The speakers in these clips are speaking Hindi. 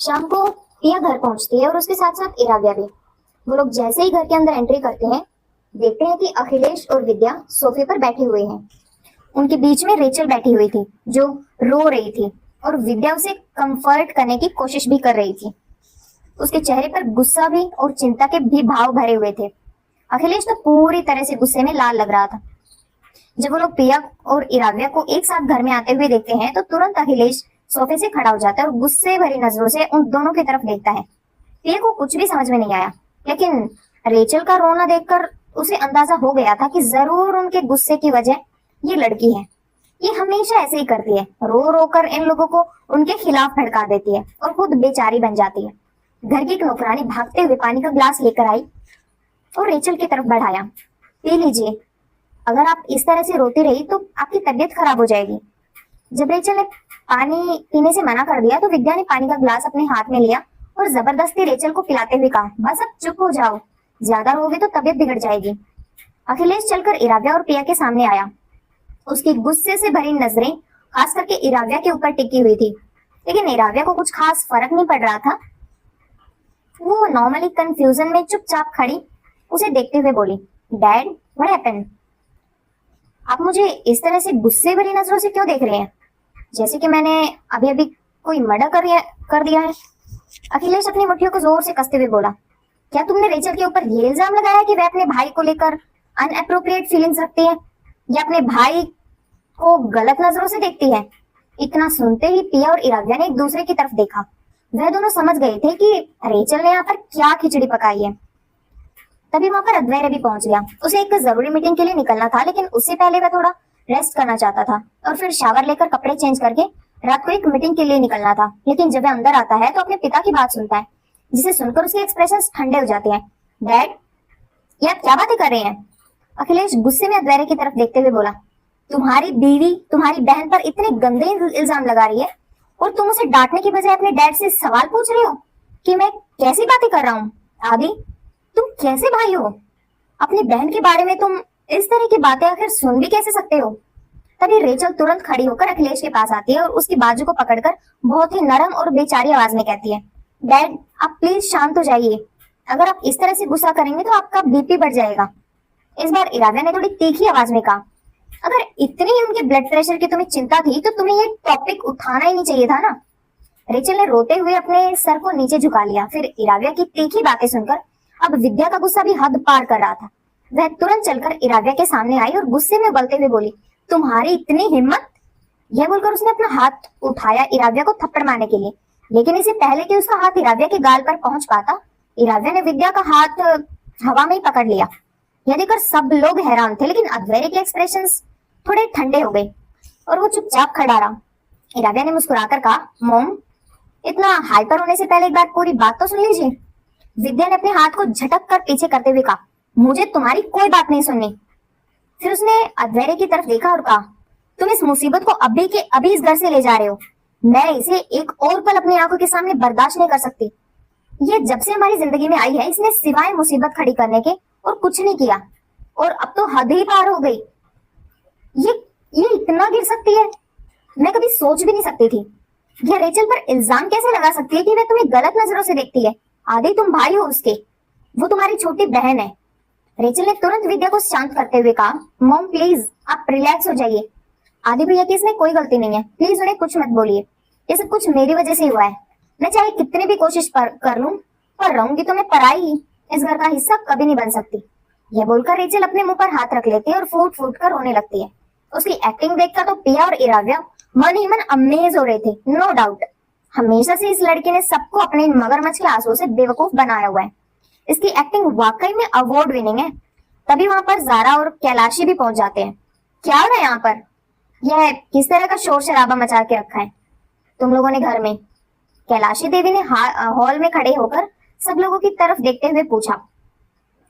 शाम को पिया घर पहुंचती है और उसके साथ साथ इराव्या भी। वो लोग जैसे ही घर के अंदर एंट्री करते हैं, देखते हैं कि अखिलेश और विद्या सोफे पर बैठे हुए हैं। उनके बीच में रेचल बैठी हुई थी जो रो रही थी और विद्या उसे कंफर्ट करने की कोशिश भी कर रही थी। उसके चेहरे पर गुस्सा भी और चिंता के भी भाव भरे हुए थे। अखिलेश तो पूरी तरह से गुस्से में लाल लग रहा था। जब वो लोग पिया और इराव्या को एक साथ घर में आते हुए देखते हैं तो तुरंत अखिलेश सोफे से खड़ा हो जाता है और गुस्से भरी नजरों से उन दोनों की तरफ देखता है। पिया को कुछ भी समझ में नहीं आया, लेकिन रेचल का रोना देखकर उसे अंदाजा हो गया था कि जरूर उनके गुस्से की वजह ये लड़की है। ये हमेशा ऐसे ही करती है, रो रो कर इन लोगों को उनके खिलाफ भड़का देती है और खुद बेचारी बन जाती है। घर की एक नौकरानी भागते हुए पानी का ग्लास लेकर आई और रेचल की तरफ बढ़ाया। पी लीजिए, अगर आप इस तरह से रोती रही तो आपकी तबीयत खराब हो जाएगी। जब रेचल ने पानी पीने से मना कर दिया तो विद्या ने पानी का ग्लास अपने हाथ में लिया और जबरदस्ती रेचल को पिलाते हुए कहा, बस अब चुप हो जाओ, ज्यादा रोगे तो तबीयत बिगड़ जाएगी। अखिलेश चलकर इराव्या और पिया के सामने आया। उसकी गुस्से से भरी नजरें खास करके इराव्या के ऊपर टिकी हुई थी, लेकिन इराव्या को कुछ खास फर्क नहीं पड़ रहा था। वो नॉर्मली कंफ्यूजन में चुपचाप खड़ी उसे देखते हुए बोली, डैड व्हाट हैपेंड? आप मुझे इस तरह से गुस्से भरी नजरों से क्यों देख रहे हैं, जैसे कि मैंने अभी अभी कोई मर्डर कर दिया है? अखिलेश अपनी मुट्ठियों को जोर से कसते हुए बोला, क्या तुमने रेचल के ऊपर ये इल्जाम लगाया कि वह अपने भाई को लेकर अनअप्रोप्रिएट फीलिंग्स रखती है या अपने भाई को गलत नजरों से देखती है? इतना सुनते ही पिया और इराव्या ने एक दूसरे की तरफ देखा। वह दोनों समझ गए थे कि रेचल ने यहाँ पर क्या खिचड़ी पकाई है। तभी वहां पर अद्वैय भी पहुंच गया। उसे एक जरूरी मीटिंग के लिए निकलना था, लेकिन उससे पहले वह थोड़ा रेस्ट करना चाहता था और फिर शावर लेकर कपड़े चेंज करके रात को एक मीटिंग के लिए निकलना था। लेकिन जब वह अंदर आता है तो अपने पिता की बात सुनता है, जिसे सुनकर उसके एक्सप्रेशंस ठंडे हो जाते हैं। डैड, ये आप क्या बातें कर रहे हैं? अखिलेश गुस्से में अद्वैय की तरफ देखते हुए बोला, तुम्हारी बीवी तुम्हारी बहन पर इतने गंदे इल्जाम लगा रही है और तुम उसे डांटने की बजाय अपने डैड से सवाल पूछ रहे हो कि मैं कैसी बातें कर रहा हूँ? आदि, तुम कैसे भाई हो? अपनी बहन के बारे में तुम इस तरह की बातें आखिर सुन भी कैसे सकते हो? तभी रेचल तुरंत खड़ी होकर अखिलेश के पास आती है और उसकी बाजू को पकड़कर बहुत ही नरम और बेचारी आवाज में कहती है, डैड आप प्लीज शांत हो जाइए, अगर आप इस तरह से गुस्सा करेंगे तो आपका बीपी बढ़ जाएगा। इस बार इराव्या ने थोड़ी तीखी आवाज में कहा, अगर इतनी ही उनके ब्लड प्रेशर की तुम्हें चिंता थी तो तुम्हें ये टॉपिक उठाना ही नहीं चाहिए था ना। रेचल ने रोते हुए अपने सर को नीचे झुका लिया। फिर इराव्या की तीखी बातें सुनकर अब विद्या का गुस्सा भी हद पार कर रहा था। वह तुरंत चलकर इराव्या के सामने आई और गुस्से में उबलते हुए बोली, तुम्हारी इतनी हिम्मत? यह बोलकर उसने अपना हाथ उठाया इराव्या को थप्पड़ मारने के लिए, लेकिन इससे पहले कि उसका हाथ इराव्या के गाल पर पहुंच पाता, इराव्या ने विद्या का हाथ हवा में ही पकड़ लिया। यह देखकर सब लोग हैरान थे, लेकिन अद्वैय के एक्सप्रेशंस थोड़े ठंडे हो गए और वो चुपचाप खड़ा रहा। इराव्या ने मुस्कुराकर कहा, मॉम इतना हाइपर होने से पहले एक बार पूरी बात तो सुन लीजिए। विद्या ने अपने हाथ को झटक कर पीछे करते हुए कहा, मुझे तुम्हारी कोई बात नहीं सुननी। फिर उसने अद्वैय की तरफ देखा और कहा, तुम इस मुसीबत को अभी के अभी इस घर से ले जा रहे हो, मैं इसे एक और पल अपनी आंखों के सामने बर्दाश्त नहीं कर सकती। ये जब से हमारी जिंदगी में आई है इसने सिवाय मुसीबत खड़ी करने के और कुछ नहीं किया, और अब तो हद ही पार हो गई। ये इतना गिर सकती है, मैं कभी सोच भी नहीं सकती थी। यह रेचल पर इल्जाम कैसे लगा सकती है कि वह तुम्हें गलत नजरों से देखती है? आदि तुम भाई हो उसके, वो तुम्हारी छोटी बहन है। रेचल ने तुरंत विद्या को शांत करते हुए कहा, मॉम प्लीज आप रिलैक्स हो जाइए, आदि भैया की इसमें कोई गलती नहीं है, प्लीज उन्हें कुछ मत बोलिए, ये सब कुछ मेरी वजह से हुआ है। मैं चाहे कितनी भी कोशिश कर लूं, पर रहूंगी तो मैं पराई इस घर का हिस्सा कभी नहीं बन सकती। यह बोलकर रेचल अपने मुंह पर हाथ रख लेती है और फूट फूट कर रोने लगती है। उसकी एक्टिंग देखकर तो पिया और इराव्या मन ही मन अमेज हो रहे थे। नो डाउट हमेशा से इस लड़के ने सबको अपने मगरमच्छ के आंसू से बेवकूफ बनाया हुआ है। इसकी एक्टिंग वाकई में अवार्ड विनिंग है। तभी वहां पर जारा और कैलाशी भी पहुंच जाते हैं। क्या हो रहा है यहाँ पर? यह किस तरह का शोर शराबा मचा के रखा है तुम लोगों ने घर में? कैलाशी देवी ने हॉल में खड़े होकर सब लोगों की तरफ देखते हुए पूछा।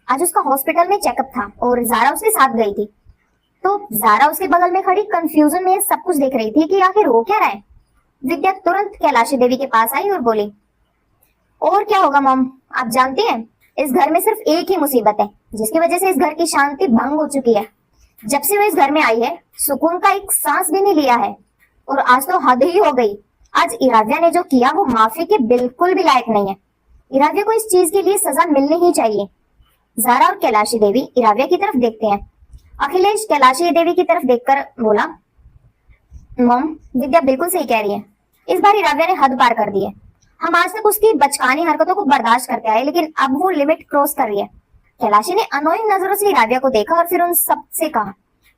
आज उसका हॉस्पिटल में चेकअप था और जारा उसके साथ गई थी, तो जारा उसके बगल में खड़ी कंफ्यूजन में सब कुछ देख रही थी कि आखिर हो क्या रहा है। विद्या तुरंत कैलाशी देवी के पास आई और बोली, और क्या होगा मॉम, आप जानती हैं इस घर में सिर्फ एक ही मुसीबत है जिसकी वजह से इस घर की शांति भंग हो चुकी है। जब से वो इस घर में आई है सुकून का एक सांस भी नहीं लिया है, और आज तो हद ही हो गई। आज इराव्या ने जो किया वो माफी के बिल्कुल भी लायक नहीं है। इराव्या को इस चीज के लिए सजा मिलनी ही चाहिए। जारा और कैलाशी देवी इराव्या की तरफ देखते हैं। अखिलेश कैलाशी देवी की तरफ देखकर बोला, मॉम, विद्या बिल्कुल सही कह रही है। इस बार इराव्या ने हद पार कर दी है। हम आज तक उसकी बचकानी हरकतों को बर्दाश्त करते आए, लेकिन अब वो लिमिट क्रॉस कर रही है। कैलाशी ने अनोइंग नजरों से इराव्या को देखा और फिर उन सब से कहा,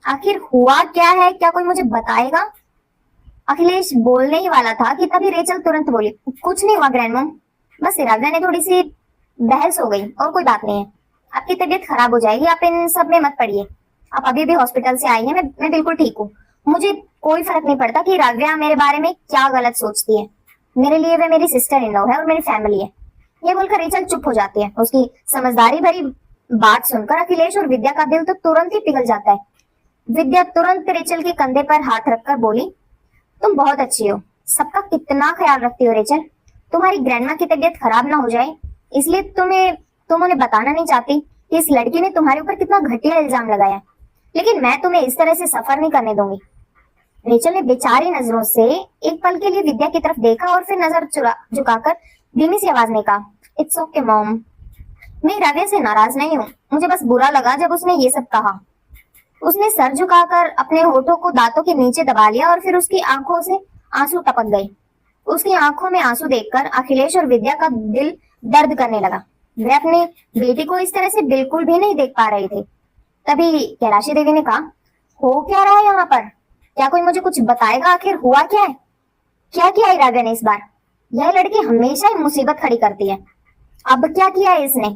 आखिर हुआ क्या है, क्या कोई मुझे बताएगा? अखिलेश बोलने ही वाला था कि तभी रेचल तुरंत बोली, कुछ नहीं हुआ ग्रैंड मॉम, बस इराव्या ने थोड़ी सी बहस हो गई और कोई बात नहीं है। आपकी तबीयत खराब हो जाएगी, आप इन सब में मत पड़िए। आप अभी भी हॉस्पिटल से आई हैं, मैं बिल्कुल ठीक हूँ। मुझे कोई फर्क नहीं पड़ता कि इराव्या मेरे बारे में क्या गलत सोचती है। मेरे लिए वे मेरी सिस्टर इन लॉ है और मेरी फैमिली है। ये बोलकर रेचल चुप हो जाती है। उसकी समझदारी भरी बात सुनकर अखिलेश और विद्या का दिल तो तुरंत ही पिघल जाता है। विद्या तुरंत रेचल के कंधे पर हाथ रखकर बोली, तुम बहुत अच्छी हो, सबका कितना ख्याल रखती हो रेचल। तुम्हारी ग्रैंडमा की तबीयत खराब ना हो जाए, इसलिए तुम उन्हें बताना नहीं चाहती कि इस लड़की ने तुम्हारे ऊपर कितना घटिया इल्जाम लगाया, लेकिन मैं तुम्हें इस तरह से सफर नहीं करने दूंगी। रेचल ने बेचारी नजरों से एक पल के लिए विद्या की तरफ देखा और फिर नजर झुकाकर धीमी सी आवाज में कहा, इट्स ओके मॉम, मैं इराव्या से नाराज नहीं हूँ, मुझे बस बुरा लगा जब उसने ये सब कहा। उसने सर झुकाकर अपने होठों को दांतों के नीचे दबा लिया और फिर उसकी आंखों से आंसू टपक गए। उसकी आंखों में आंसू देखकर अखिलेश और विद्या का दिल दर्द करने लगा। वे अपनी बेटी को इस तरह से बिल्कुल भी नहीं देख पा रहे थे। तभी कैलाशी देवी ने कहा, हो क्या रहा है यहाँ पर? क्या कोई मुझे कुछ बताएगा? आखिर हुआ क्या है? क्या किया इराव्या ने इस बार? यह लड़की हमेशा ही मुसीबत खड़ी करती है। अब क्या किया है इसने?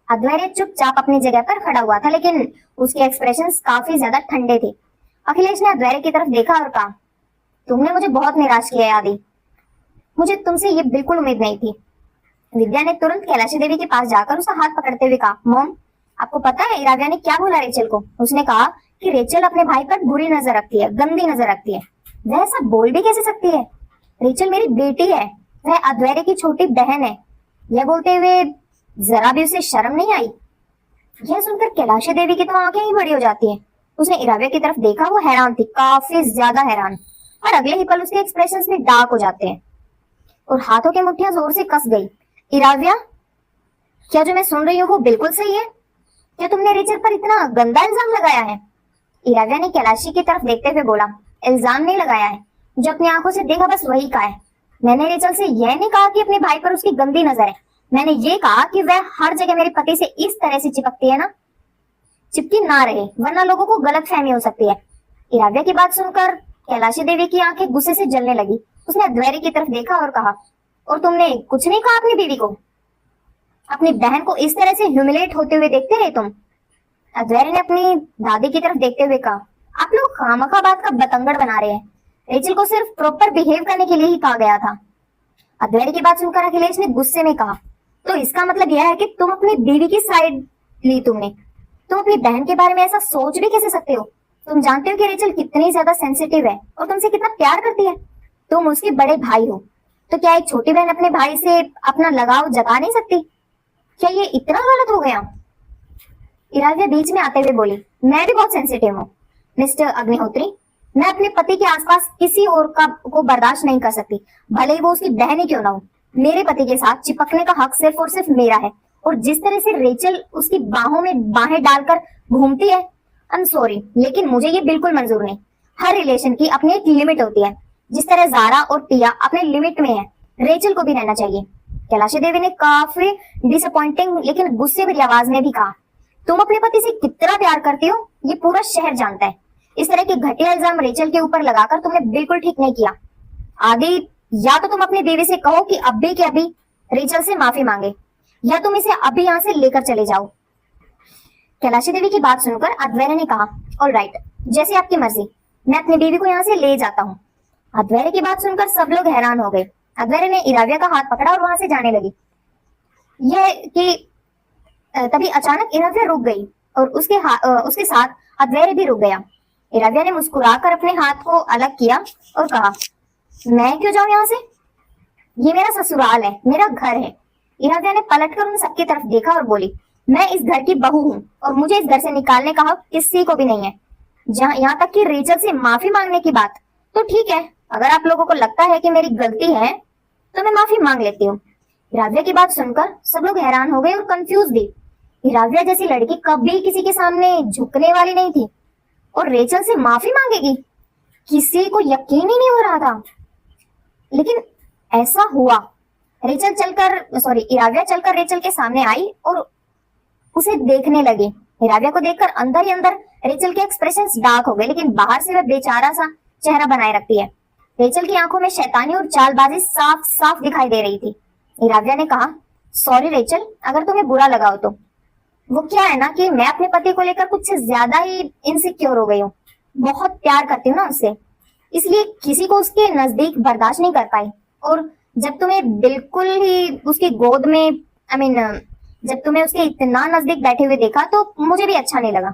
अद्वैत चुपचाप अपनी जगह पर खड़ा हुआ था, लेकिन उसके एक्सप्रेशंस काफी ज्यादा ठंडे थे। अखिलेश ने अद्वैत की तरफ देखा और कहा, तुमने मुझे बहुत निराश किया है आदि, मुझे तुमसे ये बिल्कुल उम्मीद नहीं थी। विद्या ने तुरंत कैलाशी देवी के पास जाकर उसका हाथ पकड़ते हुए कहा, मॉम, आपको पता है इराव्या ने क्या बोला रेचल को? उसने कहा कि रेचल अपने भाई पर बुरी नजर रखती है, गंदी नजर रखती है। वह ऐसा बोल भी कैसे सकती है? रेचल मेरी बेटी है, वह अद्वैत की छोटी बहन है। यह बोलते हुए जरा भी उसे शर्म नहीं आई। यह सुनकर कैलाशी देवी की तो आंखें ही बड़ी हो जाती है। उसने इराव्या की तरफ देखा, वो हैरान थी, काफी ज्यादा हैरान, और अगले ही पल उसके एक्सप्रेशंस में डार्क हो जाते हैं और हाथों की मुट्ठियां जोर से कस गई। इराव्या, क्या जो मैं सुन रही हूँ वो बिल्कुल सही है? क्या तुमने रेचल पर इतना गंदा इल्जाम लगाया है? इराव्या ने कैलाशी की तरफ देखते हुए बोला, इल्जाम नहीं लगाया है, जो अपनी आंखों से देखा बस वही कहा है। मैंने रेचल से यह नहीं कहा कि अपने भाई पर उसकी गंदी नजर है, मैंने ये कहा कि वह हर जगह मेरे पति से इस तरह से चिपकती है ना, चिपकी ना रहे, वरना लोगों को गलतफहमी हो सकती है। इराव्या की बात सुनकर कैलाशी देवी की आंखें गुस्से से जलने लगी। उसने अद्वैत की तरफ देखा और कहा, और तुमने कुछ नहीं कहा अपनी बीवी को? अपनी बहन को इस तरह से ह्यूमिलेट होते हुए देखते रहे तुम? अद्वैत ने अपनी दादी की तरफ देखते हुए कहा, आप लोग खामखा बात का बतंगड़ बना रहे हैं। रेचल को सिर्फ प्रॉपर बिहेव करने के लिए ही कहा गया था। अद्वैत की बात सुनकर अखिलेश ने गुस्से में कहा, तो इसका मतलब यह है कि तुम अपनी बीवी की साइड ली? तुम अपनी बहन के बारे में ऐसा सोच भी कैसे सकते हो? तुम जानते हो कि रेचल कितनी ज्यादा सेंसिटिव है और तुमसे कितना प्यार करती है। तुम उसके बड़े भाई हो, तो क्या एक छोटी बहन अपने भाई से अपना लगाव जता नहीं सकती? क्या ये इतना गलत हो गया? इराव्या बीच में आते हुए बोली, मैं भी बहुत सेंसिटिव हूँ मिस्टर अग्निहोत्री। मैं अपने पति के आसपास किसी और को बर्दाश्त नहीं कर सकती, भले ही वो उसकी बहन ही क्यों ना हो। मेरे पति के साथ चिपकने का हक सिर्फ और सिर्फ मेरा है, और जिस तरह से रेचल उसकी बाहों में बाहें डालकर घूमती है, आई एम सॉरी, लेकिन मुझे ये बिल्कुल मंजूर नहीं। हर रिलेशन की अपनी एक लिमिट होती है। जिस तरह जारा और पिया अपने लिमिट में है, रेचल को भी रहना चाहिए। कैलाशी देवी ने काफी डिसअपॉइंटिंग लेकिन गुस्से भरी आवाज में भी कहा, तुम अपने पति से कितना प्यार करती हो ये पूरा शहर जानता है। इस तरह के घटिया इल्जाम रेचल के ऊपर लगाकर तुमने बिल्कुल ठीक नहीं किया। आदि, या तो तुम अपनी बीवी से कहो कि अभी के अभी रेचल से माफी मांगे, या तुम इसे अभी यहाँ से लेकर चले जाओ। कैलाशी देवी की बात सुनकर अद्वैत ने कहा, ऑल राइट, जैसे आपकी मर्जी, मैं अपनी बीवी को यहाँ से ले जाता हूँ। अद्वैत की बात सुनकर सब लोग हैरान हो गए। अद्वैत ने इराव्या का हाथ पकड़ा और वहां से जाने लगी। यह कि तभी अचानक इराव्या रुक गई और उसके साथ अद्वैत भी रुक गया। इराव्या ने मुस्कुराकर अपने हाथ को अलग किया और कहा, मैं क्यों जाऊं यहाँ से? ये मेरा ससुराल है, मेरा घर है। इराव्या ने पलटकर उन सबकी तरफ देखा और बोली, मैं इस घर की बहू हूँ और मुझे इस घर से निकालने का हक किसी को भी नहीं है। जहाँ यहाँ तक कि रेचल से माफी मांगने की बात, तो ठीक है, अगर आप लोगों को लगता है कि मेरी गलती है तो मैं माफी मांग लेती हूँ। इराव्या की बात सुनकर सब लोग हैरान हो गए और कंफ्यूज भी। इराव्या जैसी लड़की कभी किसी के सामने झुकने वाली नहीं थी और रेचल से माफी मांगेगी, किसी को यकीन ही नहीं हो रहा था। लेकिन ऐसा हुआ। इराव्या चलकर रेचल के सामने आई और उसे देखने लगी। इराव्या को देखकर अंदर ही अंदर रेचल के एक्सप्रेशंस डार्क हो गए, लेकिन बाहर से वह बेचारा सा चेहरा बनाए रखती है। रेचल की आंखों में शैतानी और चालबाजी साफ साफ दिखाई दे रही थी। इराव्या ने कहा, सॉरी रेचल, अगर तुम्हें बुरा लगा हो तो। वो क्या है ना कि मैं अपने पति को लेकर कुछ ज्यादा ही इनसिक्योर हो गई हूँ। बहुत प्यार करती हूँ ना उससे, इसलिए किसी को उसके नजदीक बर्दाश्त नहीं कर पाई। और जब तुम्हें बिल्कुल ही उसकी गोद में जब तुम्हें उसके इतना नजदीक बैठे हुए देखा तो मुझे भी अच्छा नहीं लगा।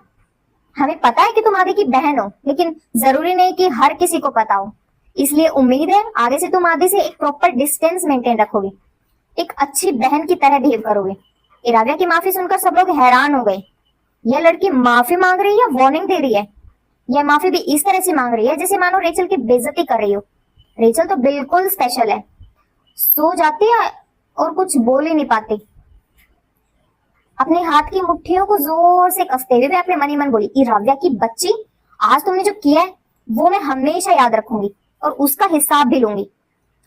हमें पता है कि तुम आदि की बहन हो, लेकिन जरूरी नहीं कि हर किसी को पता हो। इसलिए उम्मीद है आगे से तुम आदि से एक प्रॉपर डिस्टेंस मेंटेन रखोगे, एक अच्छी बहन की तरह बिहेव करोगे। इराव्या की माफी सुनकर सब लोग हैरान हो गए। यह लड़की माफी मांग रही है या वार्निंग दे रही है? यह माफी भी इस तरह से मांग रही है जैसे मानो रेचल की बेइज्जती कर रही हो। रेचल तो बिल्कुल स्पेशल है, सो जाती है और कुछ बोल ही नहीं पाती। अपने हाथ की मुट्ठियों को जोर से कसते हुए वे अपने मन ही मन बोली, इराव्या की बच्ची, आज तुमने जो किया है वो मैं हमेशा याद रखूंगी और उसका हिसाब भी लूंगी।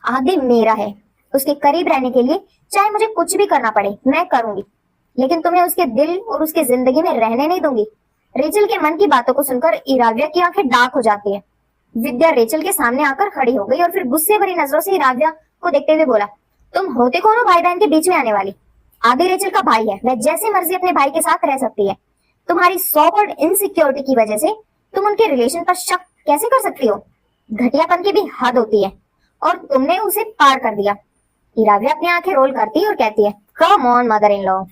आदि मेरा है, उसके करीब रहने के लिए चाहे मुझे कुछ भी करना पड़े मैं करूंगी, लेकिन तुम्हें उसके दिल और उसके जिंदगी में रहने नहीं दूंगी। रेचल के मन की बातों को सुनकर इराव्या की आंखें डार्क हो जाती है। विद्या रेचल के सामने आकर खड़ी हो गई और फिर गुस्से भरी नजरों से इराव्या को देखते हुए बोला, तुम होते कौन हो भाई बहन के बीच में आने वाली? आदि रेचल का भाई है, वह जैसे मर्जी अपने भाई के साथ रह सकती है। तुम्हारी सो कॉल्ड इनसिक्योरिटी की वजह से तुम उनके रिलेशन पर शक कैसे कर सकती हो? घटियापन की भी हद होती है और तुमने उसे पार कर दिया। इराव्या अपनी आंखें रोल करती है और कहती है, come on mother in law,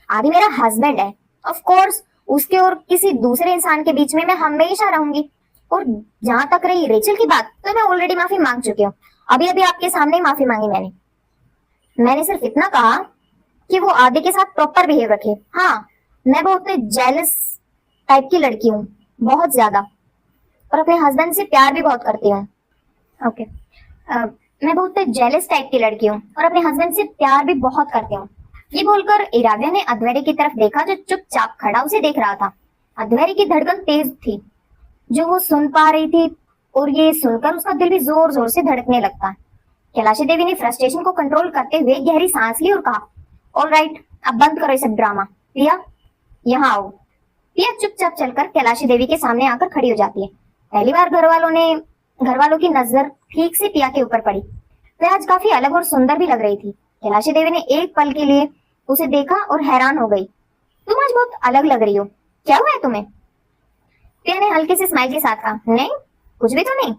आदि मेरा हस्बैंड है, ऑफ कोर्स उसके और किसी दूसरे इंसान के बीच में मैं हमेशा रहूंगी। और जहां तक रही रेचल की बात, तो मैं ऑलरेडी माफी मांग चुकी हूँ। अभी अभी आपके सामने ही माफी मांगी मैंने सिर्फ इतना कहा कि वो आदि के साथ प्रॉपर बिहेव रखे। हाँ, मैं बहुत जेलस टाइप की लड़की हूँ, बहुत ज्यादा, और अपने हस्बैंड से प्यार भी बहुत करती हूँ। ओके, मैं बहुत जेलस टाइप की लड़की हूँ और अपने हस्बैंड से प्यार भी बहुत करती हूँ। ये बोलकर इराव्या ने अध्वर्य की तरफ देखा जो चुपचाप खड़ा उसे देख रहा था। अध्वर्य की धड़कन तेज थी जो वो सुन पा रही थी और ये सुनकर उसका दिल भी जोर जोर से धड़कने लगता। कैलाशी देवी ने फ्रस्ट्रेशन को कंट्रोल करते हुए गहरी सांस ली और कहा, ऑलराइट, अब बंद करो ये सब ड्रामा। पिया, यहाँ आओ। पिया चुपचाप चलकर कैलाशी देवी के सामने आकर खड़ी हो जाती है। पहली बार घर वालों की नजर ठीक से पिया के ऊपर पड़ी। वह आज काफी अलग और सुंदर भी लग रही थी। कैलाशी देवी ने एक पल के लिए उसे देखा और हैरान हो गई। तुम आज बहुत अलग लग रही हो, क्या हुआ है तुम्हें? पिया ने हल्के से स्माइल के साथ कहा, नहीं कुछ भी तो नहीं,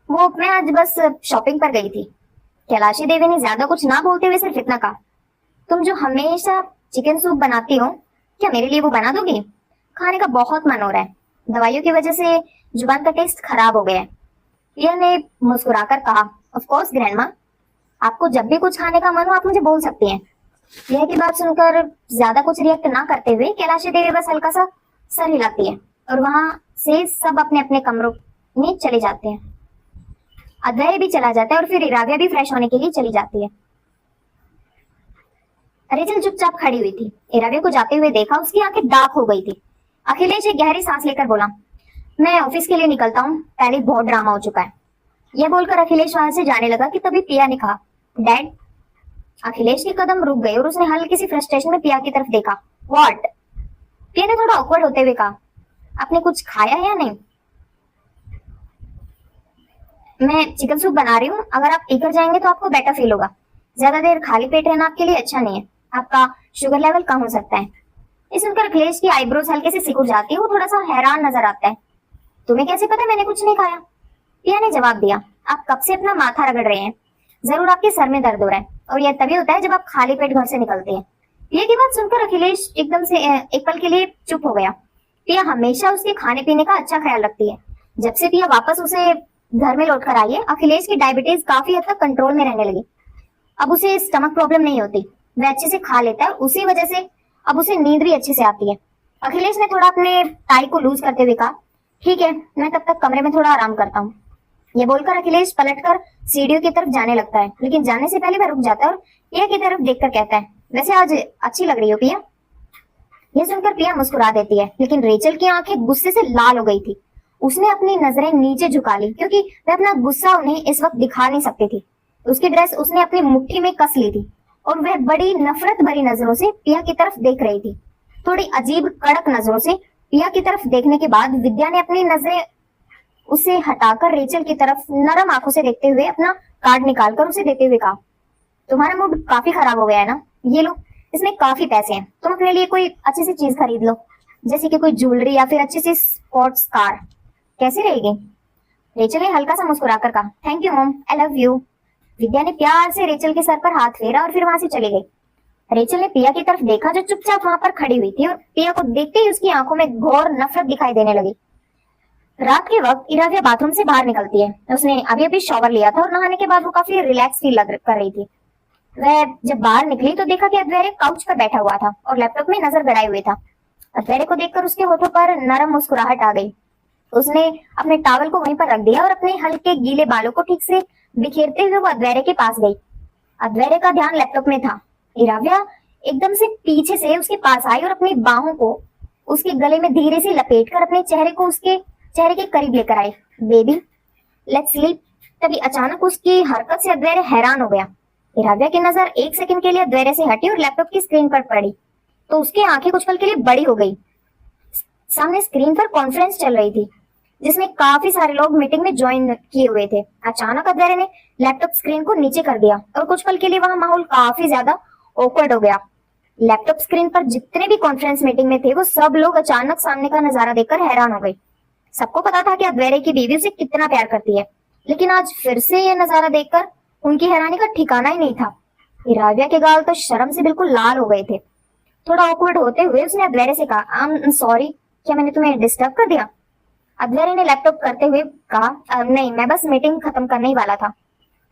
वो मैं आज बस शॉपिंग पर गई थी। कैलाशी देवी ने ज्यादा कुछ ना बोलते हुए सिर्फ इतना कहा, तुम जो हमेशा चिकन सूप बनाती हो, क्या मेरे लिए वो बना दोगी? खाने का बहुत मन हो रहा है, दवाइयों की वजह से जुबान का टेस्ट खराब हो गया है। पिया ने मुस्कुराकर कहा, ऑफ कोर्स ग्रैंडमा, आपको जब भी कुछ खाने का मन हो आप मुझे बोल सकती हैं। पिया की बात सुनकर ज्यादा कुछ रिएक्ट ना करते हुए कैलाशी देवी बस हल्का सा सर हिलाती है और वहां से सब अपने अपने कमरों में चले जाते हैं। अध्वर्य भी चला जाता है और फिर इराव्या भी फ्रेश होने के लिए चली जाती है। रेचल चुपचाप खड़ी हुई थी। इराव्या को जाते हुए देखा, उसकी आंखें डार्क हो गई थी। अखिलेश एक गहरी सांस लेकर बोला, मैं ऑफिस के लिए निकलता हूँ, पहले बहुत ड्रामा हो चुका है। यह बोलकर अखिलेश वहां से जाने लगा कि तभी पिया ने कहा, डैड। अखिलेश के कदम रुक गए और उसने हल्की सी फ्रस्ट्रेशन में पिया की तरफ देखा। व्हाट? पिया ने थोड़ा ऑकवर्ड होते हुए कहा, आपने कुछ खाया है या नहीं? मैं चिकन सूप बना रही हूँ, अगर आप पीकर जाएंगे तो आपको बेटर फील होगा। ज्यादा देर खाली पेट रहना आपके लिए अच्छा नहीं है, आपका शुगर लेवल कम हो सकता है। ये सुनकर अखिलेश की आईब्रोज हल्के से सिकुड़ जाती है, वो थोड़ा सा हैरान नजर आता है। तुम्हें कैसे पता मैंने कुछ नहीं खाया? पिया ने जवाब दिया, आप कब से अपना माथा रगड़ रहे हैं, जरूर आपके सर में दर्द हो रहा है, और यह तभी होता है जब आप खाली पेट घर से निकलते हैं। पिया की बात सुनकर अखिलेश एकदम से एक पल के लिए चुप हो गया। पिया हमेशा उसके खाने पीने का अच्छा ख्याल रखती है। जब से पिया वापस उसे घर में लौट कर आई है, अखिलेश की डायबिटीज काफी हद तक कंट्रोल में रहने लगी। अब उसे स्टमक प्रॉब्लम नहीं होती, वह अच्छे से खा लेता है, उसी वजह से अब उसे नींद भी अच्छे से आती है। अखिलेश ने थोड़ा अपने टाई को लूज करते हुए कहा, ठीक है, मैं तब तक कमरे में थोड़ा आराम करता हूँ। ये बोलकर अखिलेश पलटकर सीढ़ियों की तरफ जाने लगता है, लेकिन जाने से पहले वह रुक जाता है और पिया की तरफ देखकर कहता है, वैसे आज अच्छी लग रही हो पिया। यह सुनकर पिया मुस्कुरा देती है, लेकिन रेचल की आंखें गुस्से से लाल हो गई थी। उसने अपनी नजरें नीचे झुका ली, क्योंकि वह अपना गुस्सा उन्हें इस वक्त दिखा नहीं सकती थी। उसकी ड्रेस उसने अपनी मुट्ठी में कस ली थी और वह बड़ी नफरत भरी नजरों से पिया की तरफ देख रही थी। थोड़ी अजीब कड़क नजरों से पिया की तरफ देखने के बाद विद्या ने अपनी नजरें उसे हटाकर रेचल की तरफ नरम आंखों से देखते हुए अपना कार्ड निकालकर उसे देते हुए कहा, तुम्हारा मूड काफी खराब हो गया है ना, ये लो, इसमें काफी पैसे हैं, तुम अपने लिए कोई अच्छी सी चीज खरीद लो, जैसे कि कोई ज्वेलरी या फिर अच्छी सी स्पोर्ट्स कार, कैसी रहेगी। रेचल ने हल्का सा मुस्कुराकर कहा, thank you mom, I love you. Vidya ने प्यार से रेचल के सर पर हाथ फेरा और फिर वहां से चली गई। रेचल ने पिया की तरफ देखा जो चुपचाप वहां पर खड़ी हुई थी, और पिया को देखते ही उसकी आंखों में घोर नफरत दिखाई देने लगी। रात के वक्त इराविया बाथरूम से बाहर निकलती है। उसने अभी अभी शॉवर लिया था और नहाने के बाद वो काफी रिलैक्स फील कर रही थी। वह जब बाहर निकली तो देखा कि अद्वैरे काउच पर बैठा हुआ था और लैपटॉप में नजर गड़ाए हुए था। अद्वैरे को देखकर उसके होठों पर नरम मुस्कुराहट आ गई। उसने अपने टॉवल को वहीं पर रख दिया और अपने हल्के गीले बालों को ठीक से बिखेरते हुए वो अद्वैरे के पास गई। अद्वैरे का ध्यान लैपटॉप में था। इराविया एकदम से पीछे से उसके पास आई और अपनी बाहों को उसके गले में धीरे से लपेटकर अपने चेहरे को उसके चेहरे के करीब लेकर आई। Baby let's sleep. तभी अचानक उसकी हरकत से अद्वैरे हैरान हो गया। इराविया की नजर एक सेकंड के लिए अद्वैरे से हटी और लैपटॉप की स्क्रीन पर पड़ी तो उसकी आंखें कुछ पल के लिए बड़ी हो गई। सामने स्क्रीन पर कॉन्फ्रेंस चल रही थी जिसमें काफी सारे लोग मीटिंग में ज्वाइन किए हुए थे। अचानक अद्वैरे ने लैपटॉप स्क्रीन को नीचे कर दिया और कुछ पल के लिए वहां माहौल काफी ज्यादा ऑकवर्ड हो गया। लैपटॉप स्क्रीन पर जितने भी कॉन्फ्रेंस मीटिंग में थे वो सब लोग अचानक सामने का नजारा देखकर हैरान हो गए। सबको पता था कि अद्वैरे की बीवी उसे कितना प्यार करती है, लेकिन आज फिर से यह नजारा देखकर उनकी हैरानी का ठिकाना ही नहीं था। इराविया के गाल तो शर्म से बिल्कुल लाल हो गए थे। थोड़ा ऑकवर्ड होते हुए उसने अद्वैरे से कहा, आई एम सॉरी, क्या मैंने तुम्हें डिस्टर्ब कर दिया। अद्वैरे ने लैपटॉप करते हुए कहा, नहीं, मैं बस मीटिंग खत्म करने ही वाला था।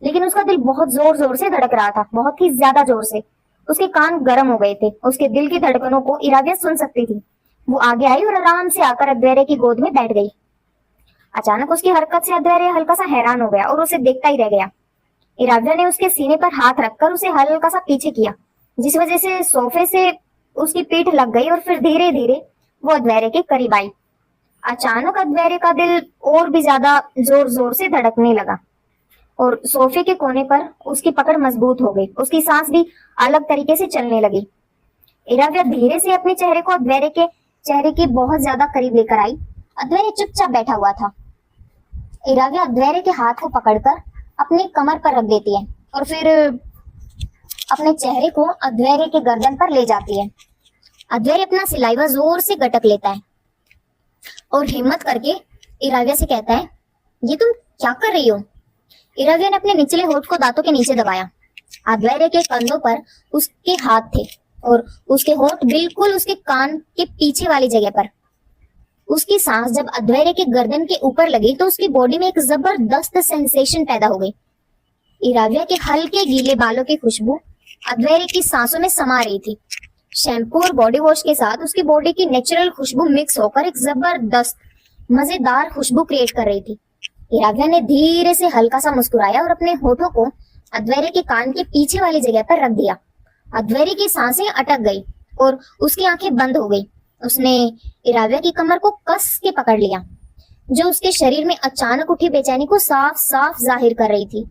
लेकिन उसका दिल बहुत जोर जोर से धड़क रहा था, बहुत ही ज्यादा जोर से। उसके कान गर्म हो गए थे। उसके दिल की धड़कनों को इराविया सुन सकती थी। वो आगे आई और आराम से आकर अद्वैरे की गोद में बैठ गई। अचानक उसकी हरकत से अद्वैरे हल्का सा हैरान हो गया और उसे देखता ही रह गया। इराविया ने उसके सीने पर हाथ रखकर उसे हल्का सा पीछे किया, जिस वजह से सोफे से उसकी पीठ लग गई और फिर धीरे धीरे वो अद्वैरे के करीब आई। अचानक अद्वैरे का दिल और भी ज्यादा जोर जोर से धड़कने लगा और सोफे के कोने पर उसकी पकड़ मजबूत हो गई। उसकी सांस भी अलग तरीके से चलने लगी। इराविया धीरे से अपने चेहरे को अद्वैरे के चेहरे के बहुत ज्यादा करीब लेकर आई। अद्वैरे चुपचाप बैठा हुआ था। इराविया अद्वैरे के हाथ को पकड़कर अपनी कमर पर रख देती है और फिर अपने चेहरे को अद्वैरे के गर्दन पर ले जाती है। अद्वैरे अपना सिलाइवा जोर से गटक लेता है और हिम्मत करके इराविया से कहता है, ये तुम क्या कर रही हो। इराविया ने अपने निचले होठ को दांतों के नीचे दबाया। अद्वैरे के कंधों पर उसके हाथ थे और उसके होठ बिल्कुल उसके कान के पीछे वाली जगह पर। उसकी सांस जब अद्वैरे के गर्दन के ऊपर लगी तो उसकी बॉडी में एक जबरदस्त सेंसेशन पैदा हो गई। इराविया के हल्के गीले बालों की खुशबू अद्वैरे की सांसों में समा रही थी। शैम्पू और बॉडी वॉश के साथ उसकी बॉडी की नेचुरल खुशबू मिक्स होकर एक जबरदस्त मजेदार खुशबू क्रिएट कर रही थी। इराविया ने धीरे से हल्का सा मुस्कुराया और अपने होठों को अद्वैरे के कान के पीछे वाली जगह पर रख दिया। अद्वैरे की सांसें अटक गई और उसकी आंखें बंद हो गई। उसने इराविया की कमर को कस के पकड़ लिया, जो उसके शरीर में अचानक उठी बेचैनी को साफ साफ जाहिर कर रही थी।